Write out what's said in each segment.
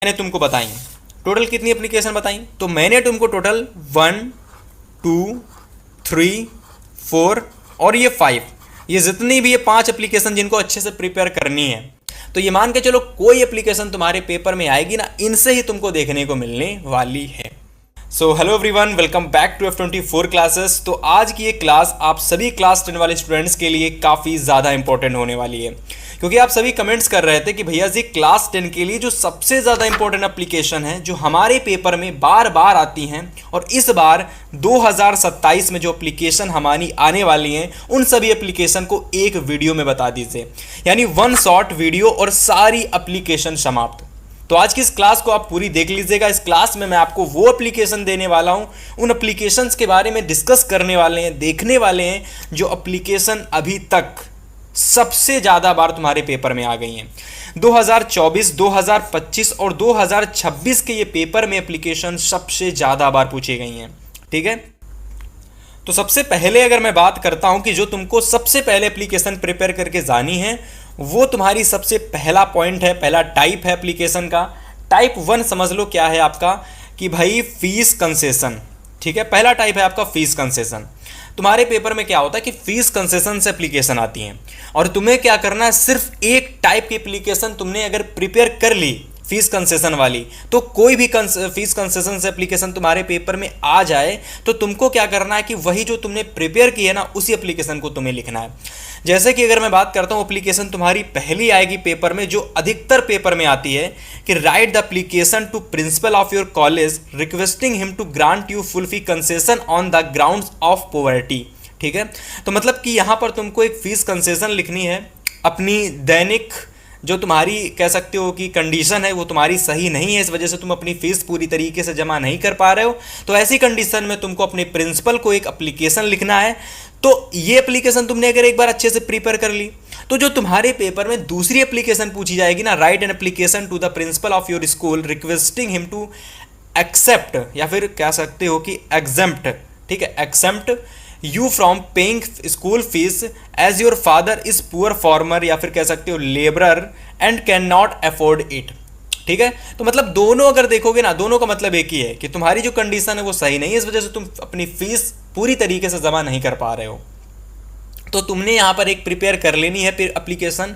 मैंने तुमको बताई टोटल कितनी एप्लीकेशन बताई? तो मैंने तुमको टोटल 1 2 3 4 और ये 5, ये जितनी भी ये 5 एप्लीकेशन जिनको अच्छे से प्रिपेयर करनी है, तो ये मान के चलो कोई एप्लीकेशन तुम्हारे पेपर में आएगी ना, इनसे ही तुमको देखने को मिलने वाली है। So hello everyone, welcome back to F24 classes. तो आज की ये क्लास आप सभी क्लास 10 वाले स्टूडेंट्स के लिए काफ़ी ज़्यादा इंपॉर्टेंट होने वाली है, क्योंकि आप सभी कमेंट्स कर रहे थे कि भैया जी क्लास 10 के लिए जो सबसे ज़्यादा इंपॉर्टेंट एप्लीकेशन है जो हमारे पेपर में बार बार आती हैं, और इस बार 2027 में जो एप्लीकेशन हमारी आने वाली हैं उन सभी एप्लीकेशन को एक वीडियो में बता दीजिए, यानी वन शॉट वीडियो और सारी एप्लीकेशन समाप्त। तो आज की इस क्लास को आप पूरी देख लीजिएगा। इस क्लास में मैं आपको वो एप्लीकेशन देने वाला हूं, उन एप्लीकेशंस के बारे में डिस्कस करने वाले हैं, देखने वाले हैं जो एप्लीकेशन अभी तक सबसे ज़्यादा बार तुम्हारे पेपर में आ गई हैं। 2024, 2025 और 2026 के ये पेपर में एप्लीकेशन सबसे ज़्यादा बार पूछी गई हैं। ठीक है, तो सबसे पहले अगर मैं बात करता हूं कि जो तुमको सबसे पहले एप्लीकेशन प्रिपेयर करके जानी है, वो तुम्हारी सबसे पहला पॉइंट है, पहला टाइप है एप्लीकेशन का। टाइप 1 समझ लो क्या है आपका, कि भाई फीस कंसेशन। ठीक है, पहला टाइप है आपका फीस कंसेशन। तुम्हारे पेपर में क्या होता है कि फीस कंसेशन से एप्लीकेशन आती हैं, और तुम्हें क्या करना है, सिर्फ एक टाइप की एप्लीकेशन तुमने अगर प्रिपेयर कर ली फीस कंसेशन वाली, तो कोई भी फीस कंसेशन से एप्लीकेशन तुम्हारे पेपर में आ जाए तो तुमको क्या करना है कि वही जो तुमने प्रिपेयर की है ना, उसी एप्लीकेशन को तुम्हें लिखना है। जैसे कि अगर मैं बात करता हूँ, एप्लीकेशन तुम्हारी पहली आएगी पेपर में, जो अधिकतर पेपर में आती है कि write the application to principal of your college requesting him to grant you full fee concession on the grounds of poverty. ठीक है, तो मतलब कि यहाँ पर तुमको एक फीस कंसेशन लिखनी है। अपनी दैनिक जो तुम्हारी कह सकते हो कि कंडीशन है वो तुम्हारी सही नहीं है, इस वजह से तुम अपनी फीस पूरी तरीके से जमा नहीं कर पा रहे हो, तो ऐसी कंडीशन में तुमको अपने प्रिंसिपल को एक एप्लीकेशन लिखना है। तो ये एप्लीकेशन तुमने अगर एक बार अच्छे से प्रिपेयर कर ली, तो जो तुम्हारे पेपर में दूसरी एप्लीकेशन पूछी जाएगी ना, write an application to the principal of your school requesting him to accept, या फिर कह सकते हो कि एग्जेम्प्ट। ठीक है, accept you from paying school fees as your father is poor farmer, या फिर कह सकते हो labourer and can not afford it. ठीक है, तो मतलब दोनों अगर देखोगे ना, दोनों का मतलब एक ही है कि तुम्हारी जो कंडीशन है वो सही नहीं है, इस वजह से तुम अपनी फीस पूरी तरीके से जमा नहीं कर पा रहे हो। तो तुमने यहाँ पर एक प्रिपेयर कर लेनी है फिर एप्लीकेशन,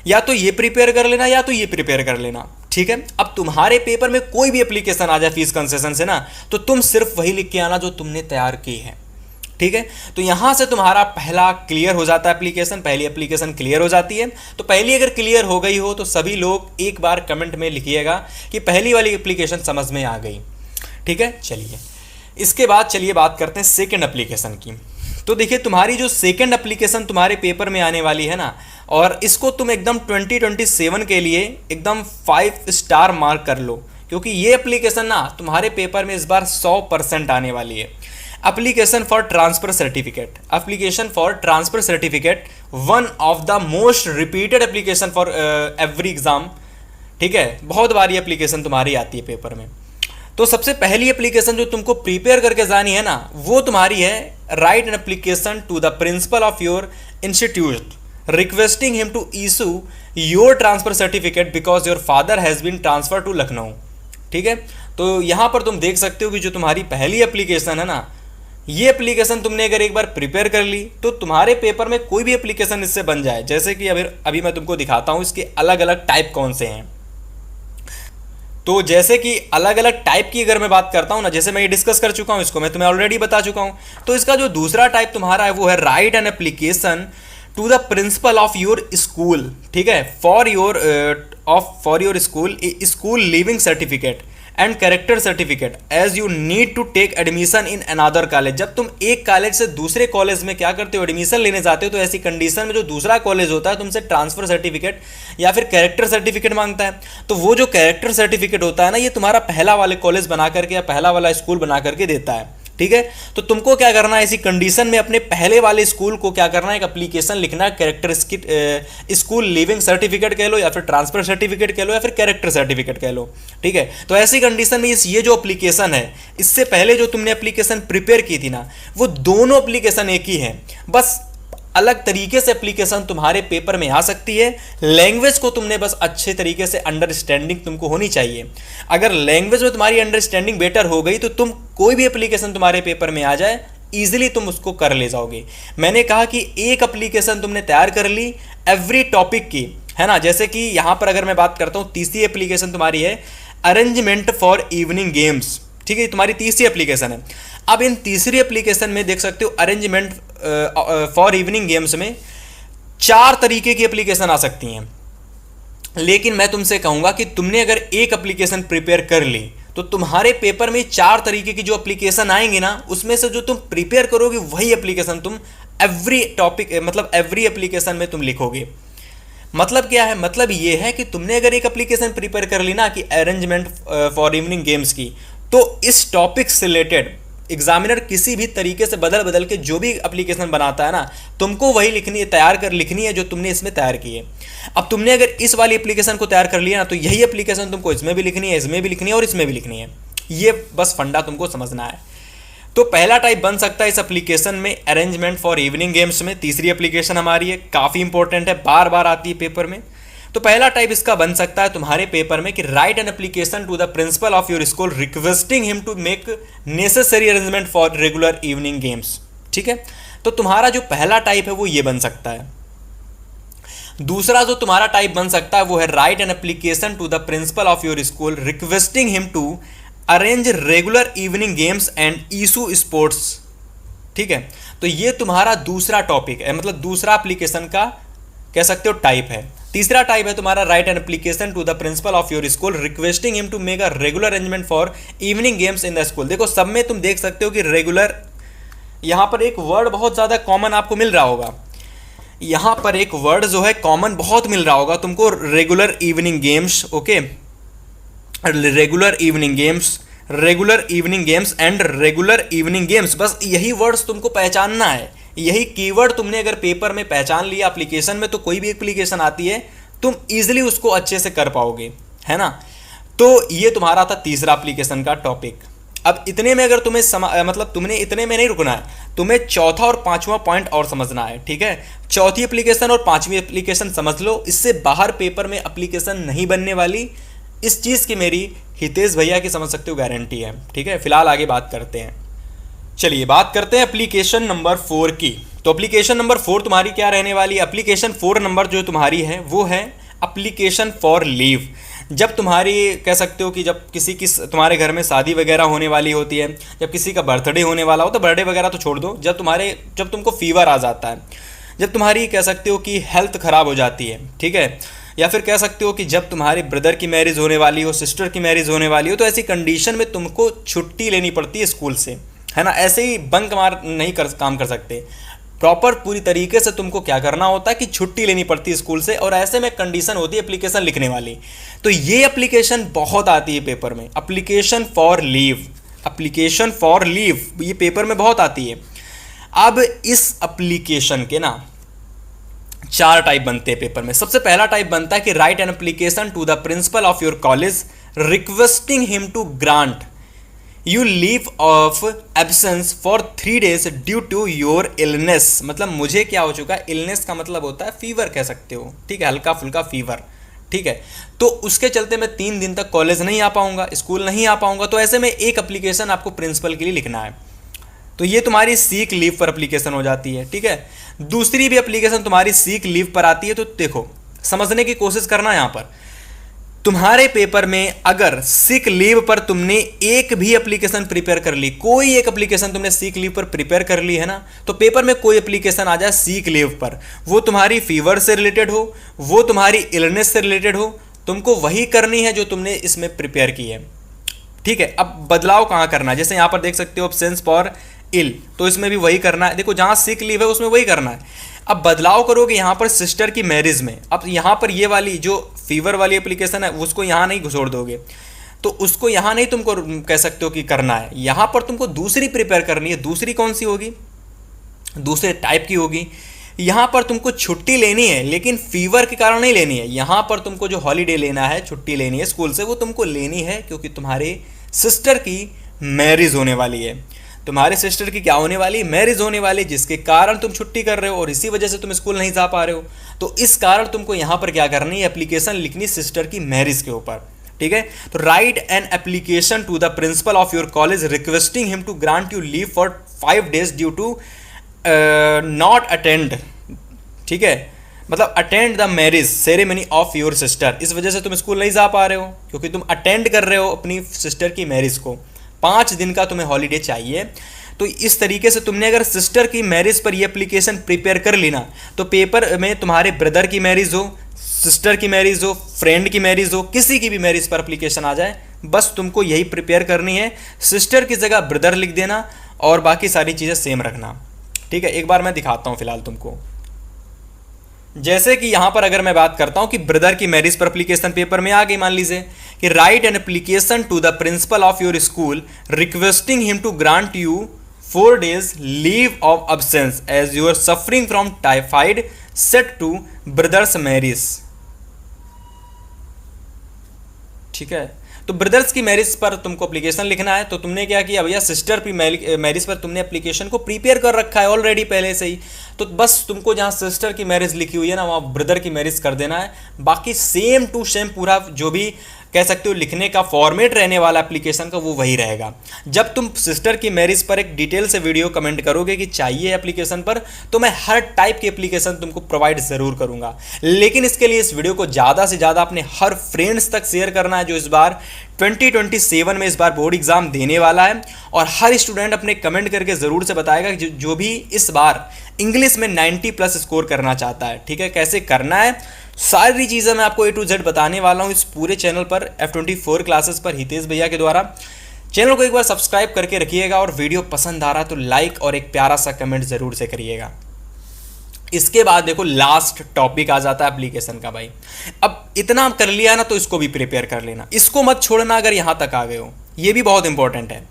या तो ये प्रिपेयर कर लेना या तो ये प्रिपेयर कर लेना। ठीक है, अब तुम्हारे पेपर में कोई भी एप्लीकेशन आ जाए फीस कंसेशन से ना, तो तुम सिर्फ वही लिख के आना जो तुमने तैयार की है। ठीक है, तो यहां से तुम्हारा पहला क्लियर हो जाता है एप्लीकेशन, पहली एप्लीकेशन क्लियर हो जाती है। तो पहली अगर क्लियर हो गई हो तो सभी लोग एक बार कमेंट में लिखिएगा कि पहली वाली एप्लीकेशन समझ में आ गई। ठीक है, चलिए इसके बाद चलिए बात करते हैं सेकंड एप्लीकेशन की। तो देखिए, तुम्हारी जो सेकंड एप्लीकेशन तुम्हारे पेपर में आने वाली है ना, और इसको तुम एकदम 2027 के लिए एकदम 5 स्टार मार्क कर लो, क्योंकि ये एप्लीकेशन ना तुम्हारे पेपर में इस बार 100% आने वाली है। Application for transfer certificate. Application for transfer certificate one of the most repeated application for every exam. ठीक है, बहुत बार ये एप्लीकेशन तुम्हारी आती है पेपर में। तो सबसे पहली एप्लीकेशन जो तुमको प्रिपेयर करके जानी है ना, वो तुम्हारी है write an application to the principal of your institute requesting him to issue your transfer certificate because your father has been transfer to Lucknow. ठीक है, तो यहाँ पर तुम देख सकते हो कि जो तुम्हारी पहली एप्लीकेशन है ना, ये एप्लीकेशन तुमने अगर एक बार प्रिपेयर कर ली तो तुम्हारे पेपर में कोई भी एप्लीकेशन इससे बन जाए। जैसे कि अभी मैं तुमको दिखाता हूँ इसके अलग अलग टाइप कौन से हैं। तो जैसे कि अलग अलग टाइप की अगर मैं बात करता हूँ ना, जैसे मैं ये डिस्कस कर चुका हूँ, इसको मैं तुम्हें ऑलरेडी बता चुका हूँ। तो इसका जो दूसरा टाइप तुम्हारा है वो है write an application to the principal of your school. ठीक है, for your school leaving certificate and character certificate as you need to take admission in another college. जब तुम एक कॉलेज से दूसरे कॉलेज में क्या करते हो, एडमिशन लेने जाते हो, तो ऐसी कंडीशन में जो दूसरा कॉलेज होता है तुमसे ट्रांसफर सर्टिफिकेट या फिर कैरेक्टर सर्टिफिकेट मांगता है। तो वो जो कैरेक्टर सर्टिफिकेट होता है ना, ये तुम्हारा पहला वाले कॉलेज बना करके या पहला वाला स्कूल बना करके देता है। ठीक है, तो तुमको क्या करना है, ऐसी कंडीशन में अपने पहले वाले स्कूल को क्या करना है, एक एप्लीकेशन लिखना है, कैरेक्टर स्कूल लिविंग सर्टिफिकेट कह लो, या फिर ट्रांसफर सर्टिफिकेट कह लो, या फिर कैरेक्टर सर्टिफिकेट कह लो। ठीक है, तो ऐसी कंडीशन में ये जो एप्लीकेशन है, इससे पहले जो तुमने एप्लीकेशन प्रिपेयर की थी ना, वो दोनों एप्लीकेशन एक ही है। बस अलग तरीके से एप्लीकेशन तुम्हारे पेपर में आ सकती है। लैंग्वेज को तुमने बस अच्छे तरीके से अंडरस्टैंडिंग तुमको होनी चाहिए। अगर लैंग्वेज में तुम्हारी अंडरस्टैंडिंग बेटर हो गई तो तुम कोई भी एप्लीकेशन तुम्हारे पेपर में आ जाए ईजिली तुम उसको कर ले जाओगे। मैंने कहा कि एक एप्लीकेशन तुमने तैयार कर ली एवरी टॉपिक की, है ना। जैसे कि यहाँ पर अगर मैं बात करता हूँ, तीसरी एप्लीकेशन तुम्हारी है अरेंजमेंट फॉर इवनिंग गेम्स, ठीक है, तुम्हारी तीसरी एप्लीकेशन है। अब इन तीसरी एप्लीकेशन में देख सकते हो अरेंजमेंट फॉर इवनिंग गेम्स में 4 तरीके की एप्लीकेशन आ सकती हैं। लेकिन मैं तुमसे कहूँगा कि तुमने अगर एक एप्लीकेशन प्रिपेयर कर ली तो तुम्हारे पेपर में 4 तरीके की जो एप्लीकेशन आएंगे ना, उसमें से जो तुम प्रिपेयर करोगे वही एप्लीकेशन तुम एवरी टॉपिक मतलब एवरी एप्लीकेशन में तुम लिखोगे। मतलब क्या है, मतलब ये है कि तुमने अगर एक एप्लीकेशन प्रिपेयर कर ली ना कि अरेंजमेंट फॉर इवनिंग गेम्स की, तो इस टॉपिक से रिलेटेड एग्जामिनर किसी भी तरीके से बदल बदल के जो भी एप्लीकेशन बनाता है ना, तुमको वही लिखनी है, तैयार कर लिखनी है जो तुमने इसमें तैयार की है। अब तुमने अगर इस वाली एप्लीकेशन को तैयार कर लिया ना, तो यही एप्लीकेशन तुमको इसमें भी लिखनी है, इसमें भी लिखनी है और इसमें भी लिखनी है। ये बस फंडा तुमको समझना है। तो पहला टाइप बन सकता है इस एप्लीकेशन में अरेंजमेंट फॉर इवनिंग गेम्स में, तीसरी एप्लीकेशन हमारी है, काफ़ी इंपॉर्टेंट है, बार बार आती है पेपर में। तो पहला टाइप इसका बन सकता है तुम्हारे पेपर में कि write an application to the principal of your school requesting him to make necessary arrangement for regular evening games, ठीक है। तो तुम्हारा जो पहला टाइप है वो ये बन सकता है। दूसरा जो तुम्हारा टाइप बन सकता है वो है write an application to the principal of your school requesting him to arrange regular evening games and issue sports, ठीक है। तो ये तुम्हारा दूसरा टॉपिक है, मतलब दूसरा एप्लीकेशन का कह सकते हो टाइप है। तीसरा टाइप है तुम्हारा write an application to the principal of your school requesting him to make a regular arrangement for evening games in the school. देखो सब में तुम देख सकते हो कि रेगुलर, यहाँ पर एक वर्ड बहुत ज़्यादा कॉमन आपको मिल रहा होगा, यहाँ पर एक वर्ड जो है कॉमन बहुत मिल रहा होगा तुमको, regular evening games, okay, regular evening games, regular evening games and regular evening games. बस यही वर्ड्स तुमको पहचानना है, यही कीवर्ड तुमने अगर पेपर में पहचान लिया एप्लीकेशन में, तो कोई भी एप्लीकेशन आती है तुम इजीली उसको अच्छे से कर पाओगे, है ना। तो ये तुम्हारा था तीसरा एप्लीकेशन का टॉपिक। अब इतने में अगर तुम्हें मतलब तुमने इतने में नहीं रुकना है, तुम्हें चौथा और पांचवा पॉइंट और समझना है, ठीक है। चौथी एप्लीकेशन और पांचवी एप्लीकेशन समझ लो, इससे बाहर पेपर में एप्लीकेशन नहीं बनने वाली, इस चीज़ की मेरी हितेश भैया की समझ सकते हो गारंटी है, ठीक है। फिलहाल आगे बात करते हैं। चलिए बात करते हैं एप्लीकेशन नंबर 4 की। तो एप्लीकेशन नंबर 4 तुम्हारी क्या रहने वाली है? एप्लीकेशन 4 नंबर जो तुम्हारी है वो है एप्लीकेशन फॉर लीव। जब तुम्हारी कह सकते हो कि जब किसी की तुम्हारे घर में शादी वगैरह होने वाली होती है, जब किसी का बर्थडे होने वाला हो, तो बर्थडे वगैरह तो छोड़ दो, जब तुमको फीवर आ जाता है, जब तुम्हारी कह सकते हो कि हेल्थ ख़राब हो जाती है, ठीक है, या फिर कह सकते हो कि जब तुम्हारे ब्रदर की मैरिज होने वाली हो, सिस्टर की मैरिज होने वाली हो, तो ऐसी कंडीशन में तुमको छुट्टी लेनी पड़ती है स्कूल से, है ना। ऐसे ही बंक मार नहीं काम कर सकते, प्रॉपर पूरी तरीके से तुमको क्या करना होता है कि छुट्टी लेनी पड़ती है स्कूल से, और ऐसे में कंडीशन होती है एप्लीकेशन लिखने वाली। तो ये एप्लीकेशन बहुत आती है पेपर में, application for leave, application for leave ये पेपर में बहुत आती है। अब इस एप्लीकेशन के ना 4 टाइप बनते हैं पेपर में। सबसे पहला टाइप बनता है कि write an application to the principal of your college requesting him to grant you leave of absence for 3 days due to your illness. मतलब मुझे क्या हो चुका है, इलनेस का मतलब होता है फीवर कह सकते हो, ठीक है, हल्का फुल्का फीवर, ठीक है। तो उसके चलते मैं 3 दिन तक कॉलेज नहीं आ पाऊंगा, स्कूल नहीं आ पाऊंगा। तो ऐसे में एक एप्लीकेशन आपको प्रिंसिपल के लिए लिखना है, तो ये तुम्हारी सीक लीव पर एप्लीकेशन हो जाती है, ठीक है। दूसरी भी एप्लीकेशन तुम्हारी सीक लीव पर आती है। तो देखो समझने की कोशिश करना, यहाँ पर तुम्हारे पेपर में अगर सिक लीव पर तुमने एक भी एप्लीकेशन प्रिपेयर कर ली, कोई एक एप्लीकेशन तुमने सिक लीव पर प्रिपेयर कर ली है ना, तो पेपर में कोई एप्लीकेशन आ जाए सिक लीव पर, वो तुम्हारी फीवर से रिलेटेड हो, वो तुम्हारी इलनेस से रिलेटेड हो, तुमको वही करनी है जो तुमने इसमें प्रिपेयर की है, ठीक है। अब बदलाव कहाँ करना है, जैसे यहाँ पर देख सकते हो ऑप्शंस फॉर इल, तो इसमें भी वही करना है। देखो जहाँ सिक लीव है उसमें वही करना है। अब बदलाव करोगे यहाँ पर सिस्टर की मैरिज में, अब यहाँ पर ये वाली जो फीवर वाली एप्लीकेशन है उसको यहाँ नहीं घुसोड़ दोगे, तो उसको यहाँ नहीं तुमको कह सकते हो कि करना है, यहाँ पर तुमको दूसरी प्रिपेयर करनी है। दूसरी कौन सी होगी, दूसरे टाइप की होगी। यहाँ पर तुमको छुट्टी लेनी है, लेकिन फीवर के कारण नहीं लेनी है। यहाँ पर तुमको जो हॉलीडे लेना है, छुट्टी लेनी है स्कूल से, वो तुमको लेनी है क्योंकि तुम्हारे सिस्टर की मैरिज होने वाली है। तुम्हारे सिस्टर की क्या होने वाली, मैरिज होने वाली, जिसके कारण तुम छुट्टी कर रहे हो और इसी वजह से तुम स्कूल नहीं जा पा रहे हो। तो इस कारण तुमको यहाँ पर क्या करनी है, एप्लीकेशन लिखनी सिस्टर की मैरिज के ऊपर, ठीक है। तो write an application to the principal of your college requesting him to grant you leave for 5 days due to not attend, ठीक है, मतलब attend the marriage ceremony of your sister. इस वजह से तुम स्कूल नहीं जा पा रहे हो क्योंकि तुम अटेंड कर रहे हो अपनी सिस्टर की मैरिज को। 5 दिन का तुम्हें हॉलीडे चाहिए। तो इस तरीके से तुमने अगर सिस्टर की मैरिज पर ये एप्लीकेशन प्रिपेयर कर ली ना, तो पेपर में तुम्हारे ब्रदर की मैरिज हो, सिस्टर की मैरिज हो, फ्रेंड की मैरिज हो, किसी की भी मैरिज पर एप्लीकेशन आ जाए, बस तुमको यही प्रिपेयर करनी है, सिस्टर की जगह ब्रदर लिख देना और बाकी सारी चीज़ें सेम रखना, ठीक है। एक बार मैं दिखाता हूँ फिलहाल तुमको। जैसे कि यहाँ पर अगर मैं बात करता हूँ कि ब्रदर की मैरिज पर एप्लीकेशन पेपर में आ गई, मान लीजिए कि write an application to the principal of your school requesting him to grant you 4 days leave of absence as you are suffering from typhoid set to brother's marriage, ठीक है। तो brothers की marriage पर तुमको एप्लीकेशन लिखना है। तो तुमने क्या किया भैया, सिस्टर की मैरिज पर तुमने एप्लीकेशन को प्रिपेयर कर रखा है ऑलरेडी पहले से ही, तो बस तुमको जहाँ सिस्टर की मैरिज लिखी हुई है ना, वहाँ ब्रदर की मैरिज कर देना है। बाकी सेम टू सेम पूरा जो भी कह सकते हो लिखने का फॉर्मेट रहने वाला एप्लीकेशन का वो वही रहेगा। जब तुम सिस्टर की मैरिज पर एक डिटेल से वीडियो कमेंट करोगे कि चाहिए एप्लीकेशन पर, तो मैं हर टाइप की एप्लीकेशन तुमको प्रोवाइड ज़रूर करूंगा। लेकिन इसके लिए इस वीडियो को ज़्यादा से ज़्यादा अपने हर फ्रेंड्स तक शेयर करना है जो इस बार 2027 में इस बार बोर्ड एग्जाम देने वाला है। और हर स्टूडेंट अपने कमेंट करके ज़रूर से बताएगा कि जो भी इस बार इंग्लिश में 90+ स्कोर करना चाहता है, ठीक है। कैसे करना है सारी चीज़ें मैं आपको A to Z बताने वाला हूँ इस पूरे चैनल पर, F24 क्लासेस पर हितेश भैया के द्वारा। चैनल को एक बार सब्सक्राइब करके रखिएगा और वीडियो पसंद आ रहा तो लाइक और एक प्यारा सा कमेंट ज़रूर से करिएगा। इसके बाद देखो लास्ट टॉपिक आ जाता है एप्लीकेशन का भाई। अब इतना कर लिया ना तो इसको भी प्रिपेयर कर लेना, इसको मत छोड़ना अगर यहाँ तक आ गए हो, ये भी बहुत इंपॉर्टेंट है।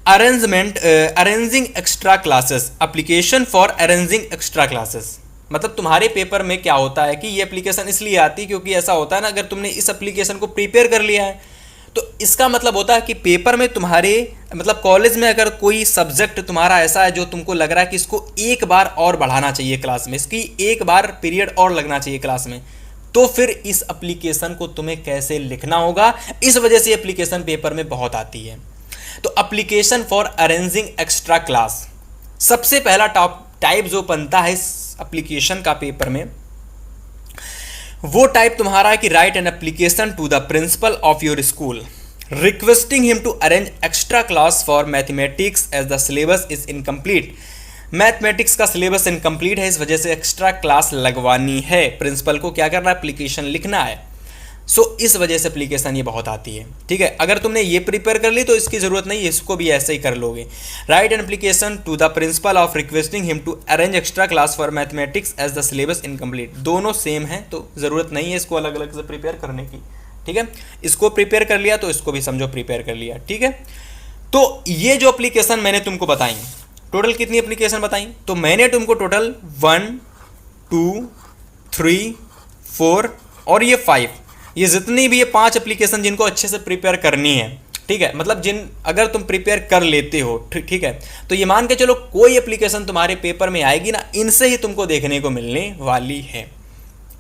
Arranging extra classes, application for arranging extra classes, मतलब तुम्हारे पेपर में क्या होता है कि ये एप्लीकेशन इसलिए आती है क्योंकि ऐसा होता है ना, अगर तुमने इस एप्लीकेशन को प्रिपेयर कर लिया है तो इसका मतलब होता है कि पेपर में तुम्हारे मतलब कॉलेज में अगर कोई सब्जेक्ट तुम्हारा ऐसा है जो तुमको लग रहा है कि इसको एक बार और बढ़ाना चाहिए क्लास में, इसकी एक बार पीरियड और लगना चाहिए क्लास में, तो फिर इस एप्लीकेशन को तुम्हें कैसे लिखना होगा, इस वजह से एप्लीकेशन पेपर में बहुत आती है। तो application for arranging extra class, सबसे पहला टाइप जो बनता है इस एप्लीकेशन का पेपर में, वो टाइप तुम्हारा है कि write an application to the principal of your school requesting him to arrange extra class for mathematics as the syllabus is incomplete. Mathematics का सिलेबस इनकम्प्लीट है, इस वजह से एक्स्ट्रा क्लास लगवानी है। प्रिंसिपल को क्या करना है, एप्लीकेशन लिखना है। सो इस वजह से एप्लीकेशन ये बहुत आती है, ठीक है। अगर तुमने ये प्रिपेयर कर ली तो इसकी ज़रूरत नहीं, इसको भी ऐसे ही कर लोगे। Write an application to the principal of requesting him to arrange extra class for mathematics as the syllabus incomplete, दोनों सेम है तो ज़रूरत नहीं है इसको अलग अलग से प्रिपेयर करने की, ठीक है। इसको प्रिपेयर कर लिया तो इसको भी समझो प्रिपेयर कर लिया, ठीक है। तो ये जो एप्लीकेशन मैंने तुमको बताई, टोटल कितनी एप्लीकेशन बताई, तो मैंने तुमको टोटल 1 2 3 4 और ये 5, ये जितनी भी ये 5 एप्लीकेशन जिनको अच्छे से प्रिपेयर करनी है, ठीक है, मतलब जिन अगर तुम प्रिपेयर कर लेते हो, ठीक है, तो ये मान के चलो कोई एप्लीकेशन तुम्हारे पेपर में आएगी ना, इनसे ही तुमको देखने को मिलने वाली है,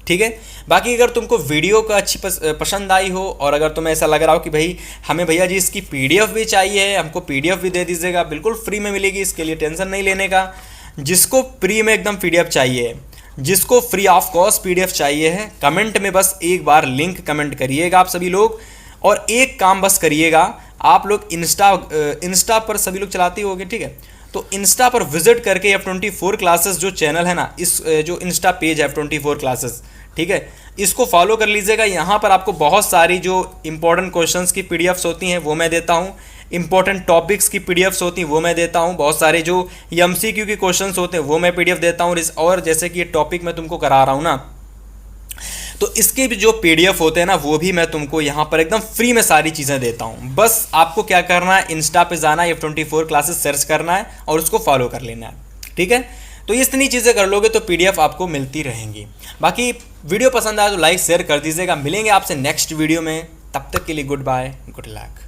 ठीक है। बाकी अगर तुमको वीडियो का अच्छी पसंद आई हो और अगर तुम्हें ऐसा लग रहा हो कि भाई हमें भैया जी इसकी PDF भी चाहिए, हमको PDF भी दे दीजिएगा, बिल्कुल फ्री में मिलेगी, इसके लिए टेंशन नहीं लेने का। जिसको फ्री में एकदम PDF चाहिए, जिसको फ्री ऑफ कॉस्ट PDF चाहिए है, कमेंट में बस एक बार लिंक कमेंट करिएगा आप सभी लोग। और एक काम बस करिएगा, आप लोग इंस्टा पर सभी लोग चलाते होंगे, ठीक है, तो इंस्टा पर विजिट करके F24 क्लासेस जो चैनल है ना, इस जो इंस्टा पेज है F24 क्लासेस, ठीक है, इसको फॉलो कर लीजिएगा। यहाँ पर आपको बहुत सारी जो इंपॉर्टेंट क्वेश्चंस की PDFs होती हैं वो मैं देता हूँ, इंपॉर्टेंट टॉपिक्स की PDFs होती हैं वो मैं देता हूँ, बहुत सारे जो MCQ की क्वेश्चंस होते हैं वो मैं PDF देता हूँ। और जैसे कि ये टॉपिक मैं तुमको करा रहा हूँ ना, तो इसके भी जो PDF होते हैं ना वो भी मैं तुमको यहाँ पर एकदम फ्री में सारी चीज़ें देता हूँ। बस आपको क्या करना है, इंस्टा पे जाना है, F24 क्लासेस सर्च करना है और उसको फॉलो कर लेना है, ठीक है। तो इतनी चीज़ें कर लोगे तो PDF आपको मिलती रहेंगी। बाकी वीडियो पसंद आए तो लाइक शेयर कर दीजिएगा। मिलेंगे आपसे नेक्स्ट वीडियो में, तब तक के लिए गुड बाय, गुड लक।